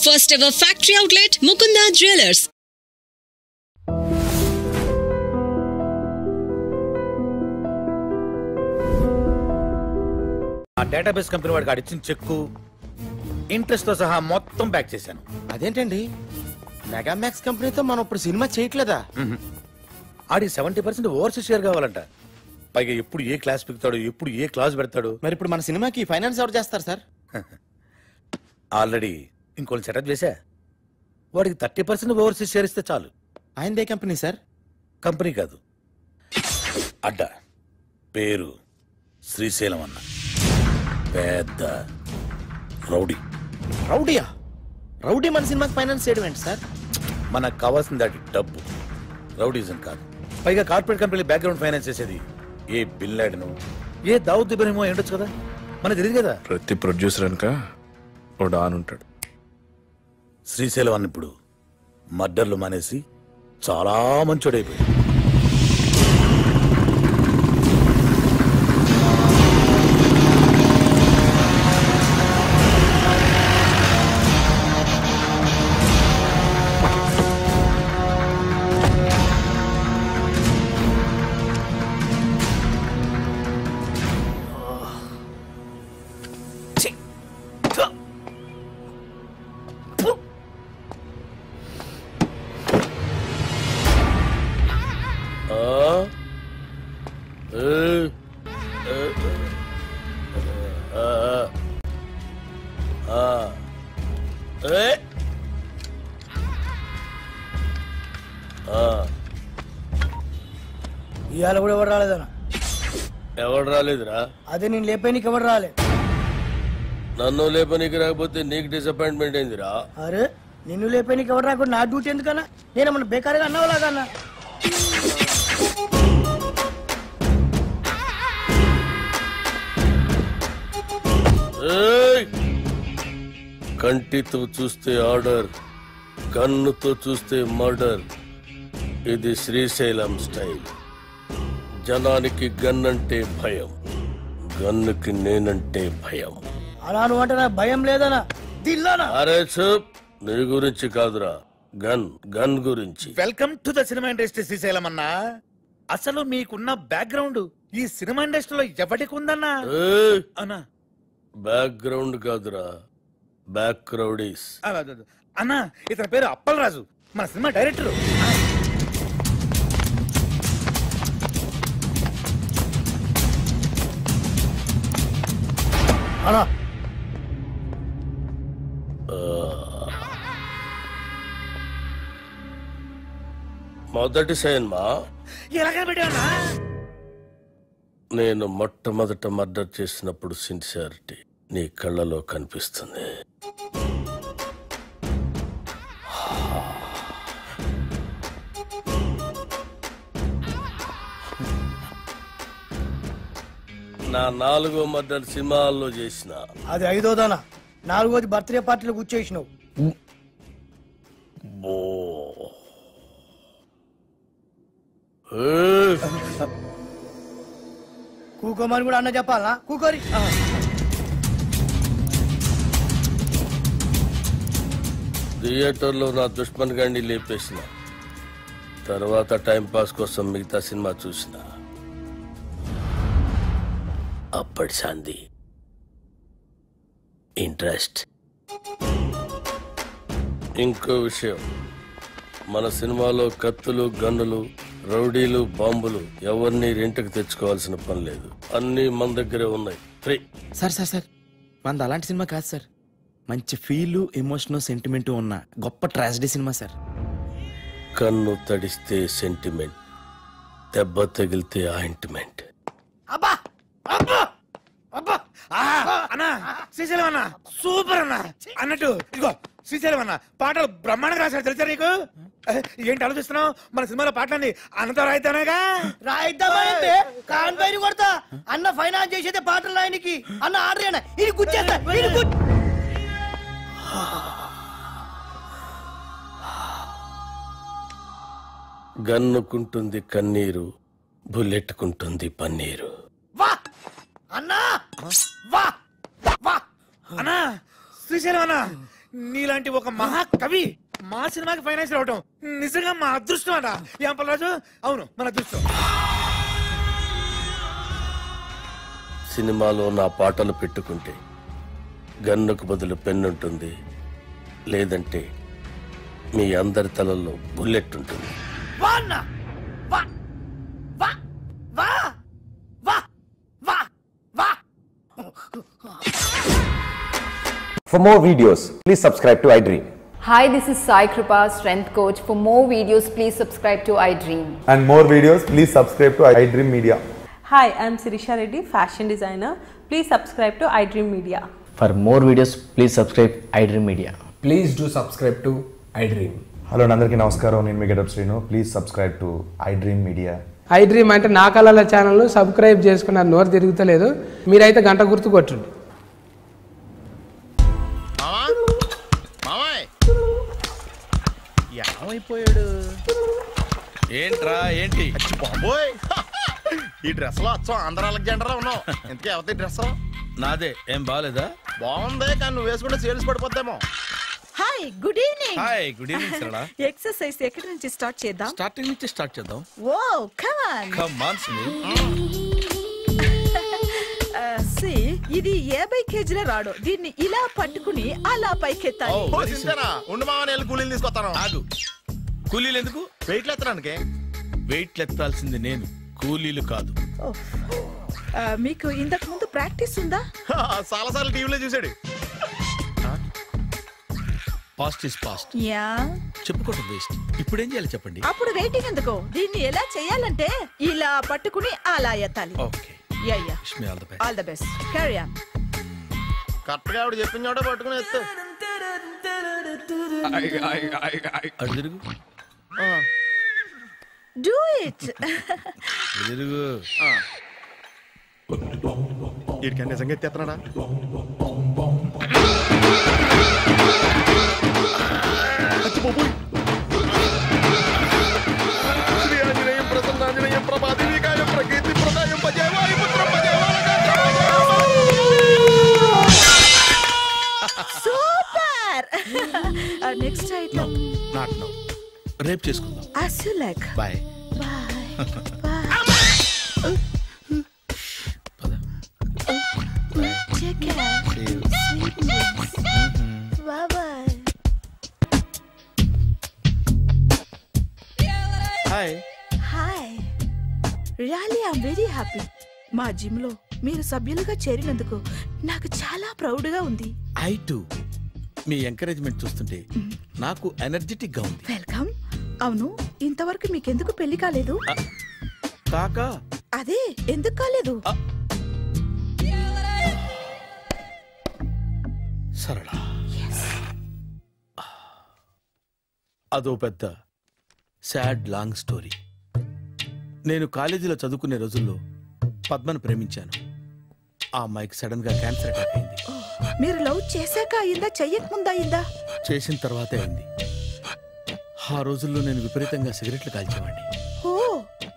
First ever factory outlet, Mukunda Jewelers. ఆ database company వాడికి అడిచిన చెక్కు interest తో సహా మొత్తం బ్యాక్ చేశాను. అదేంటండి, మెగామాక్స్ కంపెనీతో మనం ఇప్పుడు సినిమా చేయట్లేదా? ఆడి 70% ఓవర్సీస్ షేర్ కావాలంట. పైగా ఎప్పుడు ఏ క్లాస్ పెడతాడు, ఎప్పుడు ఏ క్లాస్ పెడతాడు. మరి ఇప్పుడు మన సినిమాకి ఫైనాన్స్ ఎవరు చేస్తారు సార్? ఆల్రెడీ ఇంకోటి సెటప్ చేశా. వాడికి 30% ఓవర్సీస్ షేర్ ఇస్తే చాలు. ఆయనదే కంపెనీ సార్? కంపెనీ కాదు, అడ్డ. పేరు శ్రీశైలం అన్న. పెద్ద రౌడీ. రౌడీయా? రౌడీ మన సినిమాకి ఫైనాన్స్ చేయడం ఏంటి సార్? మనకు కావాల్సింది అది డబ్బు, రౌడీజం కాదు. పైగా కార్పొరేట్ కంపెనీ బ్యాక్గ్రౌండ్ ఫైనాన్స్ చేసేది ఏ బిల్ లాడెను, ఏ దావుద్ ఇబ్రహీమో ఏంటొచ్చు కదా, మనకు తెలియదు కదా. ప్రతి ప్రొడ్యూసర్ అనక ఓ డాన్ ఉంటాడు. శ్రీశైలం అన్న ఇప్పుడు మర్డర్లు మానేసి చాలా మంచోడైపోయాడు. ఇవాళ కూడా ఎవరు రాలేదన్నా? ఎవడు రాలేదురా? అదే నేను లేపేనికి ఎవరు రాలే. నన్ను లేపనికి రాకపోతే నీకు డిసప్పాయింట్మెంట్ అయిందిరా. అరే నిన్ను లేపేనికి ఎవరు రాకుండా నా డ్యూటీ ఎందుకన్నా? నేనేమన్నా బేకారుగా అన్నావులాగన్నా? కంటితో చూస్తే ఆర్డర్, కన్నుతో చూస్తే మర్డర్. ఇది శ్రీశైలం స్టైల్. జనానికి గన్ అంటే భయం, గన్నుకి నేనంటే భయం. అలా నువ్వు అంటే నాకు భయం లేదనా? దిల్లానా? అరే చూప్, నీ గురించి కాదురా, గన్ గన్ గురించి. Welcome to the cinema industry Srisailam అన్నా. అసలు మీకున్న బ్యాక్గ్రౌండ్ ఈ సినిమా ఇండస్ట్రీలో ఎవరికి ఉందన్నా? అన్నా బ్యాక్గ్రౌండ్ కాదురా, బ్యాక్ క్రౌడీస్. అన్నా ఇతని పేరు అప్పలరాజు, మన సినిమా డైరెక్టర్. అన్నా మొదటి సినిమా ఎలాగ పెట్టావన్నా? నేను మొట్టమొదట మర్డర్ చేసినప్పుడు సిన్సియారిటీ నీ కళ్ళలో కనిపిస్తుంది. నా 4వ మర్డర్ సినిమాల్లో చేసిన. అది 5వదనా? 4వది బర్త్డే పార్టీలో కూర్చేసినావు. కూకోమని కూడా అన్న చెప్పాలా? కూకోరి. థియేటర్లో నా దుష్మన్ గాడిని లేపేసిన తర్వాత టైం పాస్ కోసం మిగతా సినిమా చూసిన. అప్పటి శాంతి ఇంట్రెస్ట్. ఇంకో విషయం, మన సినిమాలో కత్తులు, గన్నులు, రౌడీలు, బాంబులు ఎవరిని రెంట్కి తెచ్చుకోవాల్సిన పని లేదు. అన్నీ మన దగ్గరే ఉన్నాయి, ఫ్రీ. సార్ సార్ సార్, మనది అలాంటి సినిమా కాదు సార్. మంచి ఫీల్, ఎమోషన్, సెంటిమెంట్ ఉన్న గొప్ప ట్రాజడీ సినిమా సార్. కన్ను తడిస్తే సెంటిమెంట్, దెబ్బ తగిలితే ఆయింట్మెంట్. అబ్బా అబ్బా అబ్బా! అన్నా శ్రీశైలం అన్న సూపర్ అన్నా. అన్నట్టు ఇదిగో శ్రీశైలం అన్న పాటలు బ్రహ్మాండంగా రాశాడు, తెలుసా నీకు? ఏంటి ఆలోచిస్తున్నావు? మన సినిమాలో పాటలన్నీ అన్నతో రాయిద్దానగా. రాయిద్దామంటే కాన్ పైన కొడతా. అన్న ఫైనాన్స్ చేసేదే పాటలు రాయనికి. అన్న ఆర్డర్ అయినా ఇది గుచ్చేస్తా. గన్నుకుంటుంది కన్నీరు, బుల్లెట్టుకుంటుంది పన్నీరు. వా అన్నా, వా వా అన్నా శ్రీశైలం అన్న నీలాంటి ఒక మహాకవి మా సినిమాకి ఫైనాన్స్ రావటం నిజంగా మా అదృష్టం అట. ఏం పల్లరాజు? అవును, మన అదృష్టం. సినిమాలో నా పాటలు పెట్టుకుంటే గన్నుకు బదులు పెన్ను ఉంటుంది, లేదంటే మీ అందరి తలల్లో బుల్లెట్ ఉంటుంది. For more videos, please subscribe to iDream. Hi, this is Sai Kripa, strength coach. For more videos, please subscribe to iDream. And more videos, please subscribe to iDream Media. Hi, I am Sirisha Reddy, fashion designer. Please subscribe to iDream Media. For more videos, please subscribe iDream Media. Please do subscribe to iDream. Hello, Nandarki Namaskaram. Nenu me getup Srinu. Please subscribe to iDream Media. iDream అంటే నా కళల channel subscribe చేసుకున్న నోరు తిరుగుతలేదు. మీరైతే గంట గుర్తు కొట్టండి. ఏమైపోయాడు ఏంట్రా? ఏంటి బాబోయ్, ఈ డ్రెస్ లో అచ్చం ఆంధ్ర అలెగ్జాండర్ ఉన్నావు. ఇంతకీ ఎవరి డ్రెస్? నాదే. ఏం బాగాలేదా? బాగుంది, కానీ నువ్వు వేసుకుంటే సేల్స్ పడిపోద్దేమో. Hi, good evening. Hi, good evening Sarala. Exercise ఎక్కడి నుంచి స్టార్ట్ చేద్దాం? స్టార్టింగ్ నుంచి స్టార్ట్ చేద్దాం. Oh come on. Come on Sunil. See ఇది 50 కేజీల రాడు. దీన్ని ఇలా పట్టుకుని అలా పైకెత్తాలి. ఉండు మామ, నేను కూలీలు తీసుకొస్తాను. ఆగు. కూలీలు ఎందుకు? వెయిట్ ఎత్తడానికి. వెయిట్ ఎత్తాల్సింది నేను, కూలీలు కాదు. మీకు ఇంతకు ముందు ప్రాక్టీస్ ఉందా? చాలా సార్లు టీవీలో చూసాడు. Past is past. యా, చెప్పుకోవడం వేస్ట్. ఇప్పుడు ఏం చేయాలి చెప్పండి. అప్పుడు వెయిటింగ్ ఎందుకు? దీన్ని ఎలా చేయాలంటే ఇలా పట్టుకుని అలా ఎత్తాలి. Okay. Yeah yeah. Wish me all the best. All the best. Carry on. Correct గా ఆవిడ చెప్పిన చోట పట్టుకుని ఎత్తు. అటు తిరుగు. Do it. తిరుగు. వీడికి నిజంగా ఎత్తేస్తున్నాడా? శ్రీ ఆంజనేయం ప్రసన్నాంజనేయం ప్రభాదేవికాయం ప్రకీర్తి ప్రదాయం భజేవాయు పుత్రం super. Next item. Not now. రేపు చేసుకుందాం. as you like. Bye. Bye. Bye. Take care. Sweet dreams. Bye bye. Hi. Hi. Really, I'm very happy. మా జిమ్ లో మీరు సభ్యులుగా చేరినందుకు నాకు చాలా ప్రౌడ్ గా ఉంది. I to. మీ ఎంకరేజ్మెంట్ చూస్తుంటే నాకు ఎనర్జెటిక్ గా ఉంది. వెల్కమ్. అవును, ఇంతవరకు మీకెందుకు పెళ్లి కాలేదు? కాకా. అదే ఎందుకు కాలేదు? సరళ, అదో పెద్ద సాడ్ లాంగ్ స్టోరీ. నేను కాలేజీలో చదువుకునే రోజుల్లో పద్మను ప్రేమించాను. ఆ అమ్మాయికి సడన్ గా క్యాన్సర్ అటాక్ అయింది. మీరు లవ్ చేశాక అయిందా, చెయ్యక ముందా అయిందా? చేసిన తర్వాతే అయింది. ఆ రోజుల్లో నేను విపరీతంగా సిగరెట్లు కాల్చేవాడిని. ఓ,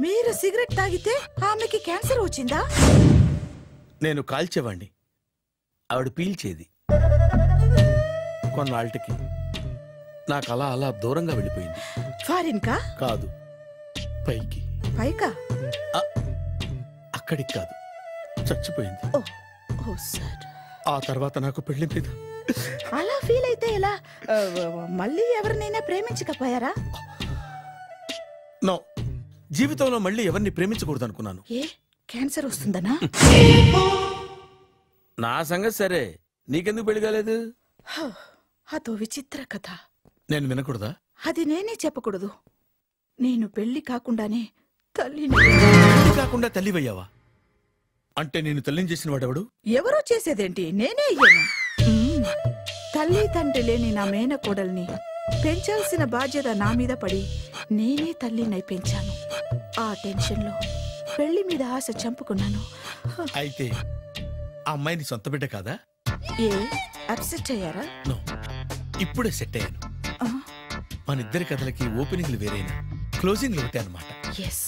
మీరు సిగరెట్ తాగితే ఆమెకి క్యాన్సర్ వచ్చిందా? నేను కాల్చేవాడిని, ఆవిడ పీల్చేది. కొన్నాళ్ళకి నాకు అలా అలా దూరంగా వెళ్ళిపోయింది. ఫారిన్ కా? కాదు, పైకి. పైకా? అక్కడికి కాదు, చచ్చిపోయింది. ఓ సార్. ఆ తర్వాత నాకు పెళ్లి మీద. అలా ఫీల్ అయితే ఎలా? మళ్ళీ ఎవరినైనా ప్రేమించకపోయారా? నో, జీవితంలో మళ్ళీ ఎవరిని ప్రేమించకూడదు అనుకున్నాను. ఏ, క్యాన్సర్ వస్తుందనా? నా సంగతి సరే, నీకెందుకు పెళ్లి కాలేదు? అదో విచిత్ర కథ. నేను వినకూడదా? అది నేనే చెప్పకూడదు. నేను పెళ్లి కాకుండానే తల్లిని. పెళ్లి కాకుండా తల్లివయ్యావా? అంటే నేను తల్లిని చేసిన వాడెవడు? ఎవరో చేసేదేంటి, నేనే అయ్యాను. తల్లి తండ్రి లేని నా మేనకోడల్ని పెంచాల్సిన బాధ్యత నా మీద పడి నేనే తల్లినై పెంచాను. ఆ టెన్షన్ లో పెళ్లి మీద ఆశ చంపుకున్నాను. అయితే ఆ అమ్మాయిని సొంత బిడ్డ కాదా? ఏ, అప్సెట్ అయ్యారా? నో, ఇప్పుడే సెట్ అయ్యాను. మన ఇద్దరి కథలకి ఓపెనింగ్లు వేరైనా క్లోజింగ్లు ఒకటే అన్నమాట. ఎస్,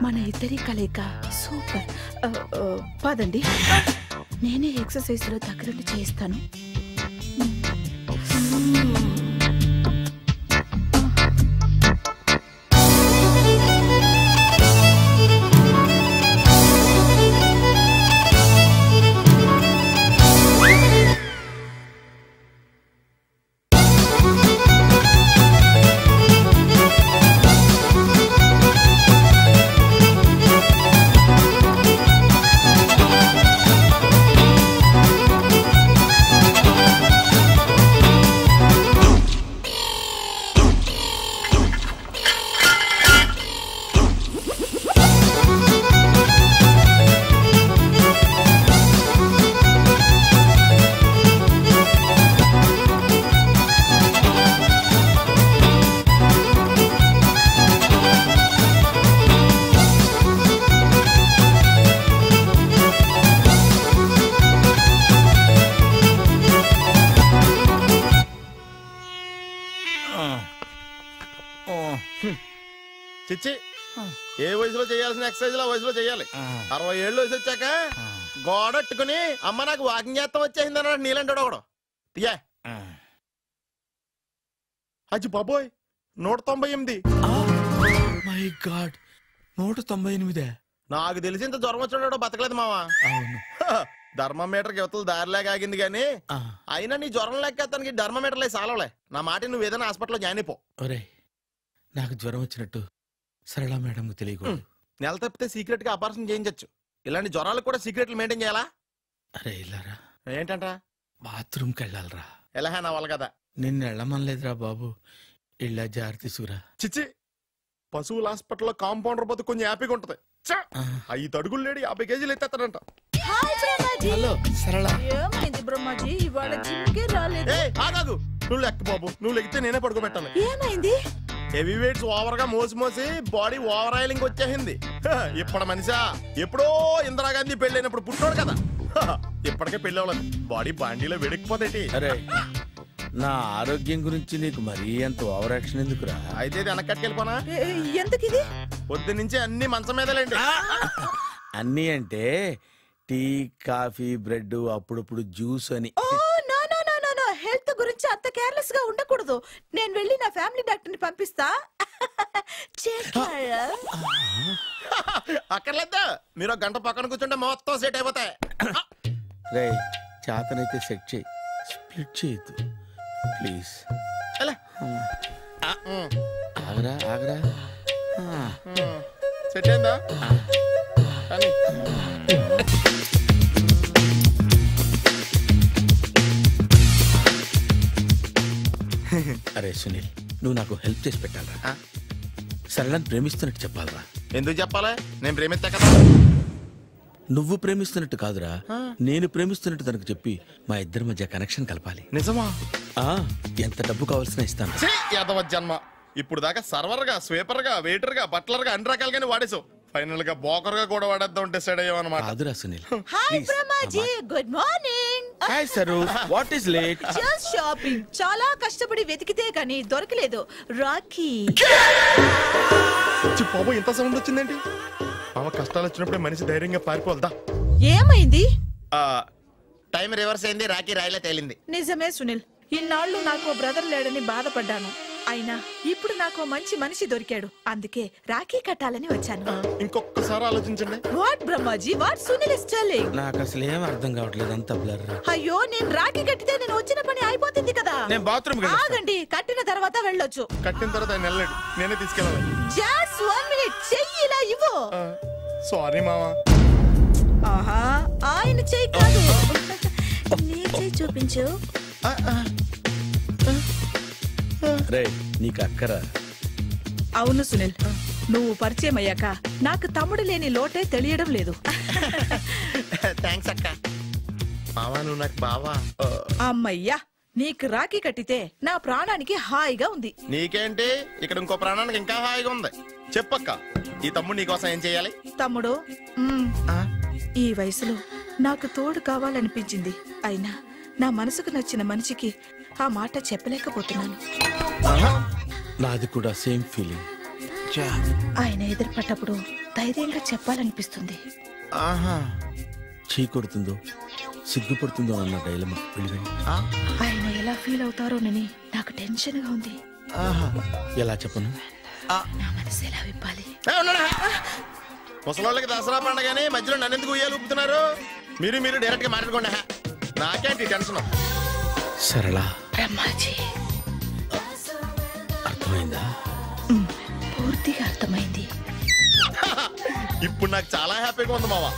మన ఇద్దరి కలయిక సూపర్. పదండి, నేనే ఎక్సర్సైజ్ లో దగ్గరుండి చేయిస్తాను. చిచ్చి ఏ వయసులో చేయాల్సిన ఎక్సర్సైజ్ ఆ వయసులో చేయాలి. 60 ఏళ్ళు వయసు వచ్చాక గోడట్టుకుని అమ్మ నాకు వాకింగ్ చేస్తాం వచ్చేసింది అన్నాడు నీలంటాడు ఒకడు. తీయా అచ్చి బాబోయ్ 198. My God 198. నాకు తెలిసి ఇంత జ్వరం వచ్చాడు బతకలేదు మావా. ధర్మమీటర్ యువతలు దారిలాగా ఆగింది గానీ అయినా నీ జ్వరం లెక్క అతనికి ధర్మమీటర్లే సాలవలే. నా మాట నువ్వు ఏదైనా హాస్పిటల్లో జాయిన్ అయిపో. ఒరే నాకు జ్వరం వచ్చినట్టు సరళ మేడం తెలియకూడదు. నెల తప్పితే సీక్రెట్ గా ఆపరేషన్ చేయించచ్చు. ఇలాంటి జ్వరాలకు కూడా సీక్రెట్లు మెయింటైన్ చేయాలా? అరే ఇల్లారా ఏంటంట? బాత్రూమ్కి వెళ్ళాలరా. ఎలా నా వాళ్ళ కదా నిన్ను వెళ్ళమనలేదురా బాబు. ఇళ్ళ జారి తీసుకురా. చిచ్చి పశువుల హాస్పిటల్లో కాంపౌండర్ బతు కొంచెం హ్యాపీగా ఉంటది. 5 అడుగులు లేడి 50 కేజీలు ఎత్తేస్తాడంట. హలో సరళ. ఏమైంది బ్రహ్మాజీ ఇవాళ జిమ్కే రాలేదు? ఆగాగు నువ్వు లెక్క బాబు. నువ్వు లెక్కితే నేనే పడుకోబెట్టాలి. ఏమైంది? హెవీ వెయిట్స్ ఓవర్ గా మోసి మోసి బాడీ ఓవర్ ఆయిలింగ్ వచ్చేసింది. ఇప్పుడు మనిషా ఎప్పుడో ఇందిరాగాంధీ పెళ్ళైనప్పుడు పుట్టాడు కదా. ఇప్పటికే పెళ్ళి అవ్వలేదు. బాడీ బాండీలో వెడికిపోతేటి. అరే నా ఆరోగ్యం గురించి నీకు మరీ అంత ఓవర్ యాక్షన్ ఎందుకురా? అయితే వెనకట్టుకెళ్ళిపోనా? ఎందుకు ఇది? పొద్దు నుంచి అన్ని మంచం మీదలేండి. అన్ని అంటే టీ కాఫీ బ్రెడ్ అప్పుడప్పుడు జ్యూస్ అని. హెల్త్ గురించి అంత కేర్లెస్ గా ఉండకూడదు. నేను వెళ్ళి నా ఫ్యామిలీ డాక్టర్ ని పంపిస్తా. అక్కర్లేదా మీరు గంట పక్కన కూర్చుంటే మొత్తం సెట్ అయిపోతాయి. రే చేతనైతే సెట్ చేయి, స్ప్లిట్ చేయొద్దు ప్లీజ్. ఆగరా ఆగరా. సెట్ అయిందా? అరే సునీల్ నువ్వు నాకు హెల్ప్ చేసి పెట్టాలరా. సరళని ప్రేమిస్తున్నట్టు చెప్పాలరా. ఎందుకు చెప్పాలా? నేను ప్రేమిస్తా కదా. నువ్వు ప్రేమిస్తున్నట్టు కాదురా, నేను ప్రేమిస్తున్నట్టు తనకు చెప్పి మా ఇద్దరి మధ్య కనెక్షన్ కలపాలి. నిజమా? ఎంత డబ్బు కావాల్సిన ఇస్తాను. యాదవ జన్మ. ఇప్పుడు దాకా సర్వర్ గా స్వీపర్ గా వెయిటర్ గా బట్లర్ గా అన్ని రకాలుగానే వాడేసావు. ఫైనల్ గా బోకర్ గా కూడా వాడేద్దాం డిసైడ్ అయ్యామన్నమాట. కాదురా Sunil. Hi Brahmaji, good morning. Hi sir, what is late? Just shopping. చాలా కష్టపడి వెతికితే కానీ దొరకలేదు. రాఖీ. బాబు ఇంత సౌండ్ వచ్చిందేంటి? మామ కష్టాలు వచ్చినప్పుడే మనిషి ధైర్యంగా పారిపోవాలదా. ఏమైంది? టైం రివర్స్ అయింది. రాఖీ రాయిలా తేలింది. నిజమే సునీల్, ఇన్నాళ్ళు నాకు బ్రదర్ లేడని బాధపడ్డాను. అయినా ఇప్పుడు నాకు మంచి మనిషి దొరికాడు. అందుకే రాఖీ కట్టాలని వచ్చాను. ఇంకొకసారి ఆలోచించండి. What Brahmaji, what Sunil is telling? నాకు అసలు ఏం అర్థం కావట్లేదు, అంత బ్లర్. అయ్యో నేను రాఖీ కట్టితే నేను వచ్చిన పని అయిపోతుంది కదా. నేను బాత్రూమ్ ఆగండి, కట్టిన తర్వాత వెళ్ళొచ్చు. కట్టిన తర్వాత ఆయన వెళ్ళండి, నేనే తీసుకెళ్ళాలి. జస్ట్ 1 minute, చెయ్యి ఇలా ఇవ్వు. సారీ మామా. ఆహా, ఆయన చెయ్యి కాదు, నీ చెయ్యి చూపించు. రే నీకు అక్కరా? అవును సునీల్, నువ్వు పరిచయం అయ్యాక నాకు తమ్ముడు లేని లోటే తెలియడం లేదు. థ్యాంక్స్ అక్క. మావా నువ్వు నాకు బావా. అమ్మయ్యా, నీకు రాఖీ కట్టితే నా ప్రాణానికి హాయిగా ఉంది. నీకేంటి, ఇక్కడ ఇంకో ప్రాణానికి ఇంకా హాయిగా ఉంది. చెప్పక్క, ఈ తమ్ముడు నీకోసం ఏం చెయ్యాలి? తమ్ముడు, ఈ వయసులో నాకు తోడు కావాలనిపించింది. అయినా నా మనసుకు నచ్చిన మనిషికి ఆ మాట చెప్పలేకపోతున్నాను. నాది కూడా సేమ్ ఫీలింగ్. ఆయన ఎదురుపడ్డప్పుడు ధైర్యంగా చెప్పాలనిపిస్తుంది. చీకొడుతుందో సిగ్గుపడుతుందో అన్న డైలమా. ఆయన ఎలా ఫీల్ అవుతారోనని నాకు టెన్షన్ గా ఉంది. ఎలా చెప్పను? నా మనసు ఎలా విప్పాలి? ముసలోళ్ళకి దసరా పండగని మధ్యలో నన్ను ఎందుకు ఉయ్యాలు ఊపుతున్నారు? మీరు డైరెక్ట్ గా మాట్లాడుకోండి. నాకేంటి టెన్షన్? సరళ, బ్రహ్మాజీ, అర్థమైందా? పూర్తిగా అర్థమైంది. ఇప్పుడు నాకు చాలా హ్యాపీగా ఉంది మావా.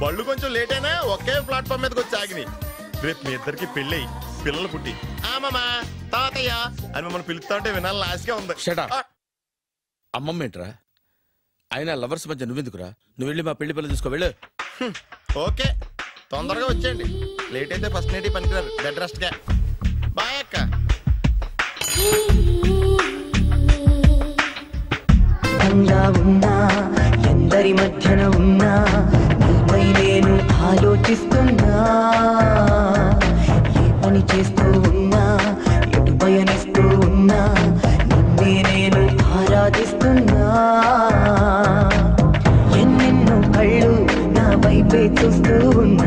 బళ్ళు కొంచెం లేట్ అయినా ఒకే ప్లాట్ఫామ్ మీదకి వచ్చి ఆగినాయి. రేపు మీ ఇద్దరికి పెళ్ళి పిల్లలు పుట్టి మామా తాతయ్య అని మమ్మల్ని పిలుస్తా ఉంటే వినాలని ఆశగా ఉంది. అమ్మమ్మ ఏంట్రా? అయినా లవర్స్ మధ్య నువ్వెందుకురా? నువ్వు వెళ్ళి మా పెళ్లి పిల్లలు తీసుకో వెళ్ళు. ఓకే, తొందరగా వచ్చేయండి. లేట్ అయితే ఫస్ట్ నైట్ పనికిరారు. బెడ్ రెస్ట్ గా. బాయ్ అక్క. ఉన్నా ఎందరి మధ్యన ఉన్నా నీపై నేను ఆలోచిస్తున్నా. ఏ పని చేస్తూ ఉన్నా, ఎటు పయనిస్తూ ఉన్నా, నిన్నే నేను ఎన్నెన్నో కళ్ళు నా వైపే చూస్తూ ఉన్నా